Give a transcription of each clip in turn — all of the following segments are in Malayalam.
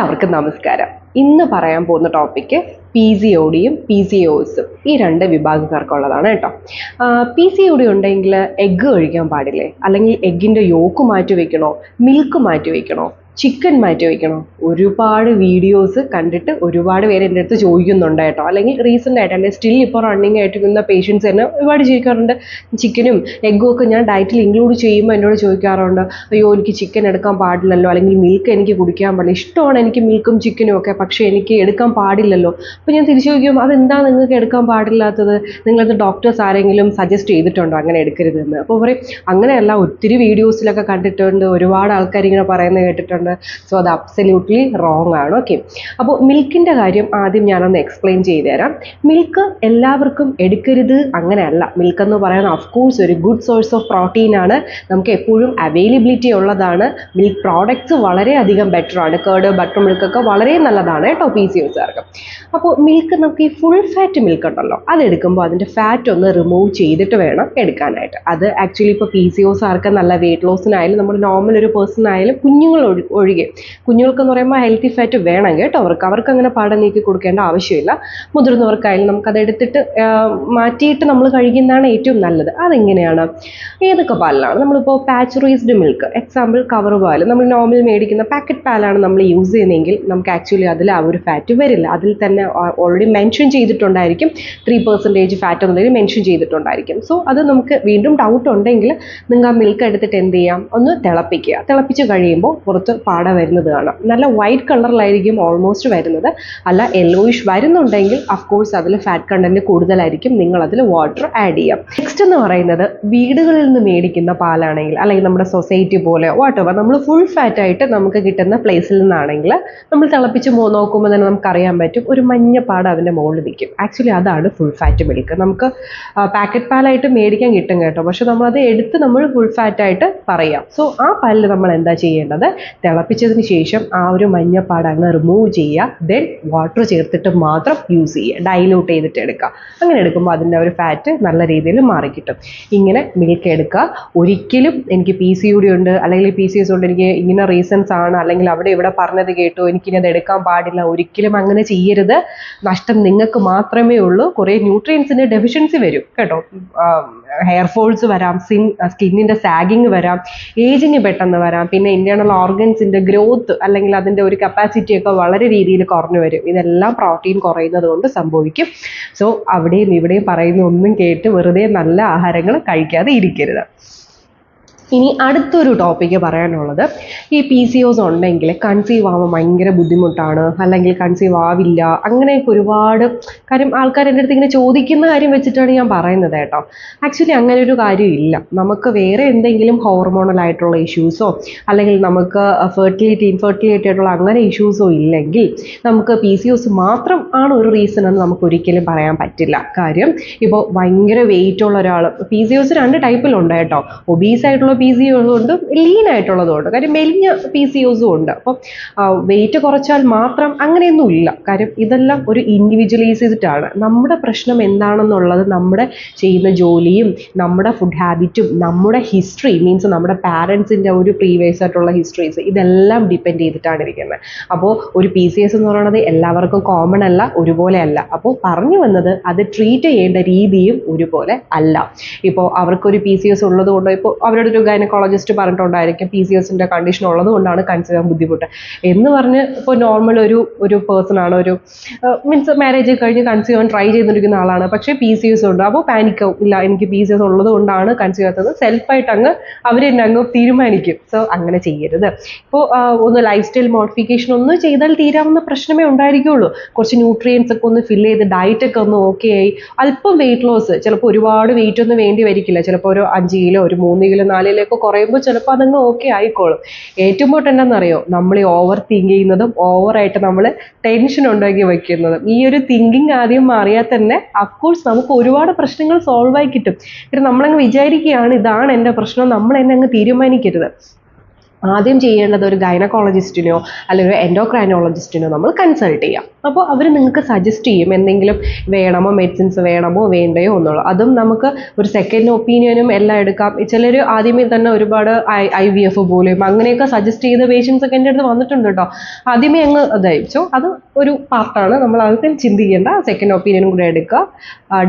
എല്ലാവർക്കും നമസ്കാരം. ഇന്ന് പറയാൻ പോകുന്ന ടോപ്പിക്ക് PCODയും PCOSും ഈ രണ്ട് വിഭാഗക്കാർക്കുള്ളതാണ് കേട്ടോ. PCOD ഉണ്ടെങ്കിൽ എഗ്ഗ് കഴിക്കാൻ പാടില്ലേ, അല്ലെങ്കിൽ എഗ്ഗിൻ്റെ യോക്ക് മാറ്റി വെക്കണോ, മിൽക്ക് മാറ്റി വെക്കണോ, ചിക്കൻ മാറ്റി വയ്ക്കണോ? ഒരുപാട് വീഡിയോസ് കണ്ടിട്ട് ഒരുപാട് പേര് എൻ്റെ അടുത്ത് ചോദിക്കുന്നുണ്ട് കേട്ടോ. അല്ലെങ്കിൽ റീസെൻ്റ് ആയിട്ട് എൻ്റെ സ്റ്റിൽ ഇപ്പോൾ റണ്ണിങ് ആയിട്ടിരിക്കുന്ന പേഷ്യൻസ് തന്നെ ഒരുപാട് ചോദിക്കാറുണ്ട്. ചിക്കനും എഗ്ഗും ഒക്കെ ഞാൻ ഡയറ്റിൽ ഇൻക്ലൂഡ് ചെയ്യുമ്പോൾ എന്നോട് ചോദിക്കാറുണ്ട്, അയ്യോ എനിക്ക് ചിക്കൻ എടുക്കാൻ പാടില്ലല്ലോ, അല്ലെങ്കിൽ മിൽക്ക് എനിക്ക് കുടിക്കാൻ പാടില്ല. ഇഷ്ടമാണ് എനിക്ക് മിൽക്കും ചിക്കനും ഒക്കെ, പക്ഷേ എനിക്ക് എടുക്കാൻ പാടില്ലല്ലോ. അപ്പോൾ ഞാൻ തിരിച്ചു ചോദിക്കും, അതെന്താ നിങ്ങൾക്ക് എടുക്കാൻ പാടില്ലാത്തത്? നിങ്ങളത് ഡോക്ടേഴ്സ് ആരെങ്കിലും സജസ്റ്റ് ചെയ്തിട്ടുണ്ടോ അങ്ങനെ എടുക്കരുതെന്ന്? അപ്പോൾ പറയും അങ്ങനെയല്ല, ഒത്തിരി വീഡിയോസിലൊക്കെ കണ്ടിട്ടുണ്ട്, ഒരുപാട് ആൾക്കാർ ഇങ്ങനെ പറയുന്നത് കേട്ടിട്ടുണ്ട്. സോ അത് അബ്സല്യൂട്ട്ലി റോങ് ആണ്. ഓക്കെ, അപ്പോൾ മിൽക്കിൻ്റെ കാര്യം ആദ്യം ഞാനൊന്ന് എക്സ്പ്ലെയിൻ ചെയ്തു തരാം. മിൽക്ക് എല്ലാവർക്കും എടുക്കരുത് അങ്ങനെയല്ല. മിൽക്ക് എന്ന് പറയുന്നത് ഓഫ്കോഴ്സ് ഒരു ഗുഡ് സോഴ്സ് ഓഫ് പ്രോട്ടീൻ ആണ്, നമുക്ക് എപ്പോഴും അവൈലബിലിറ്റി ഉള്ളതാണ്. മിൽക്ക് പ്രോഡക്ട്സ് വളരെയധികം ബെറ്റർ ആണ്. കേർഡ്, ബട്ടർ മിൽക്കൊക്കെ വളരെ നല്ലതാണ് കേട്ടോ PCOSകാർക്ക്. അപ്പോൾ മിൽക്ക് നമുക്ക് ഈ ഫുൾ ഫാറ്റ് മിൽക്ക് ഉണ്ടല്ലോ, അതെടുക്കുമ്പോൾ അതിൻ്റെ ഫാറ്റ് ഒന്ന് റിമൂവ് ചെയ്തിട്ട് വേണം എടുക്കാനായിട്ട്. അത് ആക്ച്വലി ഇപ്പോൾ PCOSകാർക്ക് നല്ല വെയിറ്റ് ലോസിനായാലും നമ്മൾ നോർമൽ ഒരു പേഴ്സൺ ആയാലും കുഞ്ഞുങ്ങൾ ഒഴികെ, കുഞ്ഞുങ്ങൾക്കെന്ന് പറയുമ്പോൾ ഹെൽത്തി ഫാറ്റ് വേണം കേട്ടോ. അവർക്ക് അങ്ങനെ പാടം നീക്കി കൊടുക്കേണ്ട ആവശ്യമില്ല. മുതിർന്നവർക്കായാലും നമുക്കത് എടുത്തിട്ട് മാറ്റിയിട്ട് നമ്മൾ കഴിക്കുന്നതാണ് ഏറ്റവും നല്ലത്. അതെങ്ങനെയാണ്, ഏതൊക്കെ പാലിലാണ്? നമ്മളിപ്പോൾ പാച്ചുറൈസ്ഡ് മിൽക്ക്, എക്സാമ്പിൾ കവർ പാൽ, നമ്മൾ നോർമൽ മേടിക്കുന്ന പാക്കറ്റ് പാലാണ് നമ്മൾ യൂസ് ചെയ്യുന്നതെങ്കിൽ നമുക്ക് ആക്ച്വലി അതിൽ ആ ഒരു ഫാറ്റ് വരില്ല. അതിൽ തന്നെ ഓൾറെഡി മെൻഷൻ ചെയ്തിട്ടുണ്ടായിരിക്കും, 3% ഫാറ്റ് എന്നുള്ളതിൽ മെൻഷൻ ചെയ്തിട്ടുണ്ടായിരിക്കും. സോ അത് നമുക്ക് വീണ്ടും ഡൗട്ട് ഉണ്ടെങ്കിൽ നിങ്ങൾ ആ മിൽക്ക് എടുത്തിട്ട് എന്ത് ചെയ്യാം, ഒന്ന് തിളപ്പിക്കുക. തിളപ്പിച്ച് കഴിയുമ്പോൾ പുറത്ത് പാട വരുന്നത് കാണാം. നല്ല വൈറ്റ് കളറിലായിരിക്കും ഓൾമോസ്റ്റ് വരുന്നത്. അല്ല യെല്ലോയിഷ് വരുന്നുണ്ടെങ്കിൽ അഫ്കോഴ്സ് അതിൽ ഫാറ്റ് കണ്ടന്റ് കൂടുതലായിരിക്കും, നിങ്ങൾ അതിൽ വാട്ടർ ആഡ് ചെയ്യാം. നെക്സ്റ്റ് എന്ന് പറയുന്നത് വീടുകളിൽ നിന്ന് മേടിക്കുന്ന പാലാണെങ്കിൽ, അല്ലെങ്കിൽ നമ്മുടെ സൊസൈറ്റി പോലെ വാട്ടർ നമ്മൾ ഫുൾ ഫാറ്റ് ആയിട്ട് നമുക്ക് കിട്ടുന്ന പ്ലേസിൽ നിന്നാണെങ്കിൽ നമ്മൾ തിളപ്പിച്ച് നോക്കുമ്പോൾ തന്നെ നമുക്കറിയാൻ പറ്റും ഒരു മഞ്ഞ പാട അതിൻ്റെ മുകളിൽ നിൽക്കും. ആക്ച്വലി അതാണ് ഫുൾ ഫാറ്റ് മിൽക്ക്. നമുക്ക് പാക്കറ്റ് പാലായിട്ട് മേടിക്കാൻ കിട്ടും കേട്ടോ, പക്ഷെ നമ്മളത് എടുത്ത് നമ്മൾ ഫുൾ ഫാറ്റ് ആയിട്ട് പറയാം. സോ ആ പാലിൽ നമ്മൾ എന്താ ചെയ്യേണ്ടത്, തിളപ്പിച്ചതിന് ശേഷം ആ ഒരു മഞ്ഞപ്പാട് അങ്ങ് റിമൂവ് ചെയ്യുക. ദെൻ വാട്ടർ ചേർത്തിട്ട് മാത്രം യൂസ് ചെയ്യുക, ഡൈലൂട്ട് ചെയ്തിട്ട് എടുക്കുക. അങ്ങനെ എടുക്കുമ്പോൾ അതിൻ്റെ ഒരു ഫാറ്റ് നല്ല രീതിയിൽ മാറിക്കിട്ടും. ഇങ്ങനെ മിൽക്ക് എടുക്കുക. ഒരിക്കലും എനിക്ക് PCOD ഉണ്ട് അല്ലെങ്കിൽ PCOS ഉണ്ട്, എനിക്ക് ഇങ്ങനെ റീസൺസ് ആണ്, അല്ലെങ്കിൽ അവിടെ ഇവിടെ പറഞ്ഞത് കേട്ടു എനിക്കിനി അത് എടുക്കാൻ പാടില്ല, ഒരിക്കലും അങ്ങനെ ചെയ്യരുത്. നഷ്ടം നിങ്ങൾക്ക് മാത്രമേ ഉള്ളൂ. കുറേ ന്യൂട്രിയൻസിൻ്റെ ഡെഫിഷ്യൻസി വരും കേട്ടോ. ഹെയർ ഫോൾസ് വരാം, സ്കിന്നിൻ്റെ സാഗിങ് വരാം, ഏജിങ് പെട്ടെന്ന് വരാം, പിന്നെ ഇന്റേണൽ ഓർഗൻസിൻ്റെ ഗ്രോത്ത് അല്ലെങ്കിൽ അതിൻ്റെ ഒരു കപ്പാസിറ്റിയൊക്കെ വളരെ രീതിയിൽ കുറഞ്ഞു വരും. ഇതെല്ലാം പ്രോട്ടീൻ കുറയുന്നത് കൊണ്ട് സംഭവിക്കും. സോ അവിടെയും ഇവിടെയും പറയുന്ന ഒന്നും കേട്ട് വെറുതെ നല്ല ആഹാരങ്ങൾ കഴിക്കാതെ ഇരിക്കരുത്. ഇനി അടുത്തൊരു ടോപ്പിക്ക് പറയാനുള്ളത്, ഈ PCOS ഉണ്ടെങ്കിൽ കൺസീവ് ആവാൻ ഭയങ്കര ബുദ്ധിമുട്ടാണ്, അല്ലെങ്കിൽ കൺസീവ് ആവില്ല, അങ്ങനെയൊക്കെ ഒരുപാട് കാര്യം ആൾക്കാർ എൻ്റെ അടുത്ത് ഇങ്ങനെ ചോദിക്കുന്ന കാര്യം വെച്ചിട്ടാണ് ഞാൻ പറയുന്നത് കേട്ടോ. ആക്ച്വലി അങ്ങനെ ഒരു കാര്യമില്ല. നമുക്ക് വേറെ എന്തെങ്കിലും ഹോർമോണൽ ആയിട്ടുള്ള ഇഷ്യൂസോ അല്ലെങ്കിൽ നമുക്ക് ഇൻഫെർട്ടിലിറ്റി ആയിട്ടുള്ള അങ്ങനെ ഇഷ്യൂസോ ഇല്ലെങ്കിൽ നമുക്ക് PCOS മാത്രം ആണ് ഒരു റീസൺ എന്ന് നമുക്ക് ഒരിക്കലും പറയാൻ പറ്റില്ല. കാര്യം ഇപ്പോൾ ഭയങ്കര വെയിറ്റ് ഉള്ള ഒരാൾ, PCOS രണ്ട് ടൈപ്പിലുണ്ട് കേട്ടോ. ഒബീസ് ആയിട്ടുള്ള PCOS ഉണ്ട്, ലീൻ ആയിട്ടുള്ളതും ഉണ്ട്. കാര്യം മെലിഞ്ഞ PCOSും ഉണ്ട്. അപ്പം വെയിറ്റ് കുറച്ചാൽ മാത്രം അങ്ങനെയൊന്നും ഇല്ല. കാര്യം ഇതെല്ലാം ഒരു ഇൻഡിവിജ്വലൈസ്ഡ് ആണ്. നമ്മുടെ പ്രശ്നം എന്താണെന്നുള്ളത് നമ്മുടെ ചെയ്യുന്ന ജോലിയും നമ്മുടെ ഫുഡ് ഹാബിറ്റും നമ്മുടെ ഹിസ്റ്ററി, മീൻസ് നമ്മുടെ പാരൻസിൻ്റെ ഒരു പ്രീവിയസ് ആയിട്ടുള്ള ഹിസ്റ്ററീസ്, ഇതെല്ലാം ഡിപ്പെൻഡ് ചെയ്തിട്ടാണ് ഇരിക്കുന്നത്. അപ്പോൾ ഒരു PCOS എന്ന് പറയുന്നത് എല്ലാവർക്കും കോമൺ അല്ല, ഒരുപോലെ അല്ല. അപ്പോൾ പറഞ്ഞു വന്നത് അത് ട്രീറ്റ് ചെയ്യേണ്ട രീതിയും ഒരുപോലെ അല്ല. ഇപ്പോൾ അവർക്കൊരു PCOS ഉള്ളത് കൊണ്ടോ, ഇപ്പോൾ അവരുടെ ഒരു ഗൈനക്കോളജിസ്റ്റ് പറഞ്ഞിട്ടുണ്ടായിരിക്കും PCOSൻ്റെ കണ്ടീഷൻ ഉള്ളത് കൊണ്ടാണ് കൺസീവ് ചെയ്യാൻ ബുദ്ധിമുട്ട് എന്ന് പറഞ്ഞ് ഇപ്പോൾ നോർമൽ ഒരു പേഴ്സൺ ആണ്, ഒരു മീൻസ് മാരേജ് കഴിഞ്ഞ് കൺസീവ് ചെയ്യാൻ ട്രൈ ചെയ്തിരിക്കുന്ന ആളാണ്, പക്ഷേ PCOS ഉണ്ട്. അപ്പോൾ പാനിക്കാവും, ഇല്ല എനിക്ക് PCOS ഉള്ളത് കൊണ്ടാണ് കൺസീവ് ചെയ്യാത്തത്, സെൽഫായിട്ട് അവർ തന്നെ അങ്ങ് തീരുമാനിക്കും. സോ അങ്ങനെ ചെയ്യരുത്. ഇപ്പോൾ ഒന്ന് ലൈഫ് സ്റ്റൈൽ മോഡിഫിക്കേഷൻ ഒന്ന് ചെയ്താൽ തീരാവുന്ന പ്രശ്നമേ ഉണ്ടായിരിക്കുള്ളൂ. കുറച്ച് ന്യൂട്രിയൻസ് ഒക്കെ ഒന്ന് ഫില്ല് ചെയ്ത് ഡയറ്റൊക്കെ ഒന്ന് ഓക്കെ ആയി അല്പം വെയിറ്റ് ലോസ്, ചിലപ്പോൾ ഒരുപാട് വെയിറ്റ് ഒന്നും വേണ്ടി വരിക്കില്ല, ചിലപ്പോൾ ഒരു 5 കിലോ, ഒരു 3 കിലോ, 4 കിലോ ഒക്കെ കുറയുമ്പോൾ ചിലപ്പോൾ അതങ്ങ് ഓക്കെ ആയിക്കോളും. ഏറ്റവും ഇമ്പോർട്ടൻ്റ് എന്താണെന്നറിയോ, നമ്മൾ ഓവർ തിങ്ക് ചെയ്യുന്നതും ഓവറായിട്ട് നമ്മൾ ടെൻഷൻ ഉണ്ടാക്കി വയ്ക്കുന്നതും. ഈ ഒരു തിങ്കിങ് ആദ്യം മാറിയാൽ തന്നെ അഫ്കോഴ്സ് നമുക്ക് ഒരുപാട് പ്രശ്നങ്ങൾ സോൾവ് ആയി കിട്ടും. നമ്മളങ്ങ് വിചാരിക്കുകയാണ് ഇതാണ് എൻ്റെ പ്രശ്നം, നമ്മൾ എന്നെ അങ്ങ് തീരുമാനിക്കരുത്. ആദ്യം ചെയ്യേണ്ടത് ഒരു ഗൈനക്കോളജിസ്റ്റിനോ അല്ലെങ്കിൽ ഒരു എൻഡോക്രൈനോളജിസ്റ്റിനോ നമ്മൾ കൺസൾട്ട് ചെയ്യാം. അപ്പോൾ അവർ നിങ്ങൾക്ക് സജസ്റ്റ് ചെയ്യും എന്തെങ്കിലും വേണമോ, മെഡിസിൻസ് വേണമോ വേണ്ടയോ എന്നുള്ളത്. അതും നമുക്ക് ഒരു സെക്കൻഡ് ഒപ്പീനിയനും എല്ലാം എടുക്കാം. ചിലർ ആദ്യമേ തന്നെ ഒരുപാട് IVF പോലെയും അങ്ങനെയൊക്കെ സജസ്റ്റ് ചെയ്ത പേഷ്യൻസ് ഒക്കെ എൻ്റെ അടുത്ത് വന്നിട്ടുണ്ട് കേട്ടോ. ആദ്യമേ അങ്ങ് അതായിച്ചോ, അത് ഒരു പാർട്ടാണ്, നമ്മൾ അതിൽ ചിന്തിക്കേണ്ട. സെക്കൻഡ് ഒപ്പീനിയനും കൂടെ എടുക്കുക.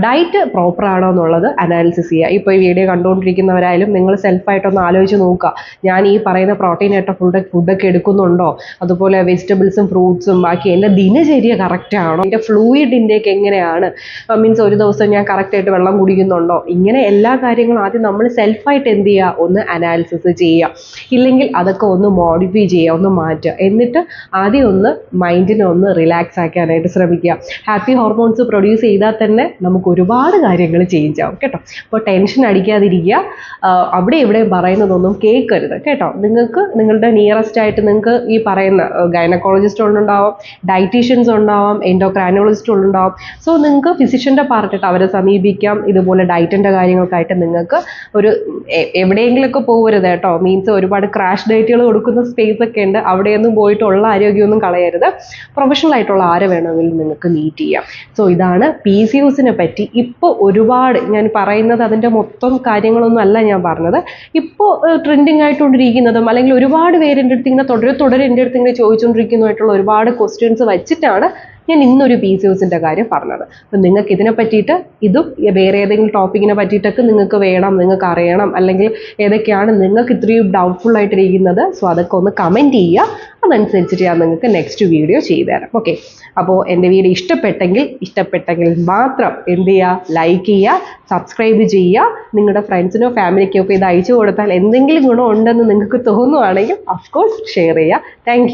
ഡയറ്റ് പ്രോപ്പർ ആണോ എന്നുള്ളത് അനാലിസിസ് ചെയ്യുക. ഇപ്പോൾ ഈ വീഡിയോ കണ്ടുകൊണ്ടിരിക്കുന്നവരായാലും നിങ്ങൾ സെൽഫായിട്ടൊന്ന് ആലോചിച്ച് നോക്കുക, ഞാൻ ഈ പറയുന്ന പ്രോട്ടീൻ ആയിട്ട് ഫുഡൊക്കെ എടുക്കുന്നുണ്ടോ, അതുപോലെ വെജിറ്റബിൾസും ഫ്രൂട്ട്സും ബാക്കി എൻ്റെ ദിനചര്യ കറക്റ്റ് ആണോ, എൻ്റെ ഫ്ലൂയിഡ് ഇൻടേക്ക് എങ്ങനെയാണ്, മീൻസ് ഒരു ദിവസം ഞാൻ കറക്റ്റായിട്ട് വെള്ളം കുടിക്കുന്നുണ്ടോ, ഇങ്ങനെ എല്ലാ കാര്യങ്ങളും ആദ്യം നമ്മൾ സെൽഫായിട്ട് എന്ത് ചെയ്യുക, ഒന്ന് അനാലിസിസ് ചെയ്യുക. ഇല്ലെങ്കിൽ അതൊക്കെ ഒന്ന് മോഡിഫൈ ചെയ്യുക, ഒന്ന് മാറ്റുക. എന്നിട്ട് ആദ്യം ഒന്ന് മൈൻഡിനെ ഒന്ന് റിലാക്സ് ആക്കാനായിട്ട് ശ്രമിക്കുക. ഹാപ്പി ഹോർമോൺസ് പ്രൊഡ്യൂസ് ചെയ്താൽ തന്നെ നമുക്ക് ഒരുപാട് കാര്യങ്ങൾ ചേഞ്ച് ആവും കേട്ടോ. അപ്പോൾ ടെൻഷൻ അടിക്കാതിരിക്കുക. അവിടെ ഇവിടെയും പറയുന്നതൊന്നും കേൾക്കരുത് കേട്ടോ. നിങ്ങൾക്ക് നിങ്ങളുടെ നിയറസ്റ്റ് ആയിട്ട് നിങ്ങൾക്ക് ഈ പറയുന്ന ഗൈനക്കോളജിസ്റ്റുകളുണ്ടാവും, ഡയറ്റീഷ്യൻസ് ഉണ്ടാവാം, എൻഡോക്രൈനോളജിസ്റ്റുകളുണ്ടാവും. സോ നിങ്ങൾക്ക് ഫിസിഷ്യൻ്റെ പാർട്ടിട്ട് അവരെ സമീപിക്കാം. ഇതുപോലെ ഡയറ്റിൻ്റെ കാര്യങ്ങൾക്കായിട്ട് നിങ്ങൾക്ക് ഒരു എവിടെയെങ്കിലുമൊക്കെ പോകരുത് കേട്ടോ. മീൻസ് ഒരുപാട് ക്രാഷ് ഡയറ്റുകൾ കൊടുക്കുന്ന സ്പേസ് ഒക്കെ ഉണ്ട്. അവിടെയൊന്നും പോയിട്ടുള്ള ആരോഗ്യമൊന്നും കളയരുത്. പ്രൊഫഷണൽ ആയിട്ടുള്ള ആരെ വേണമെങ്കിലും നിങ്ങൾക്ക് മീറ്റ് ചെയ്യാം. സോ ഇതാണ് PCOSനെ പറ്റി ഇപ്പോൾ ഒരുപാട് ഞാൻ പറയുന്നത്. അതിൻ്റെ മൊത്തം കാര്യങ്ങളൊന്നും അല്ല ഞാൻ പറഞ്ഞത്. ഇപ്പോൾ ട്രെൻഡിങ് ആയിട്ടുകൊണ്ടിരിക്കുന്നതും അല്ലെങ്കിൽ ഒരുപാട് പേര് എൻ്റെ അടുത്ത് ഇങ്ങനെ തുടരെ എൻ്റെ അടുത്ത് ഇങ്ങനെ ചോദിച്ചുകൊണ്ടിരിക്കുന്നതായിട്ടുള്ള ഒരുപാട് ക്വസ്റ്റ്യൻസ് വെച്ചിട്ടാണ് ഞാൻ ഇന്നൊരു PCOSൻ്റെ കാര്യം പറഞ്ഞത്. അപ്പം നിങ്ങൾക്ക് ഇതിനെ പറ്റിയിട്ട് ഇതും വേറെ ഏതെങ്കിലും ടോപ്പിക്കിനെ പറ്റിയിട്ടൊക്കെ നിങ്ങൾക്ക് വേണം, നിങ്ങൾക്ക് അറിയണം, അല്ലെങ്കിൽ ഏതൊക്കെയാണ് നിങ്ങൾക്ക് ഇത്രയും ഡൗട്ട്ഫുൾ ആയിട്ടിരിക്കുന്നത്, സോ അതൊക്കെ ഒന്ന് കമൻറ്റ് ചെയ്യുക. അതനുസരിച്ചിട്ട് ഞാൻ നിങ്ങൾക്ക് നെക്സ്റ്റ് വീഡിയോ ചെയ്തു തരാം. ഓക്കെ, അപ്പോൾ എൻ്റെ വീഡിയോ ഇഷ്ടപ്പെട്ടെങ്കിൽ മാത്രം എന്ത് ചെയ്യുക, ലൈക്ക് ചെയ്യുക, സബ്സ്ക്രൈബ് ചെയ്യുക. നിങ്ങളുടെ ഫ്രണ്ട്സിനോ ഫാമിലിക്കോ ഒക്കെ ഇത് അയച്ചു കൊടുത്താൽ എന്തെങ്കിലും ഗുണം ഉണ്ടെന്ന് നിങ്ങൾക്ക് തോന്നുവാണെങ്കിൽ ഓഫ് കോഴ്സ് ഷെയർ ചെയ്യുക. താങ്ക്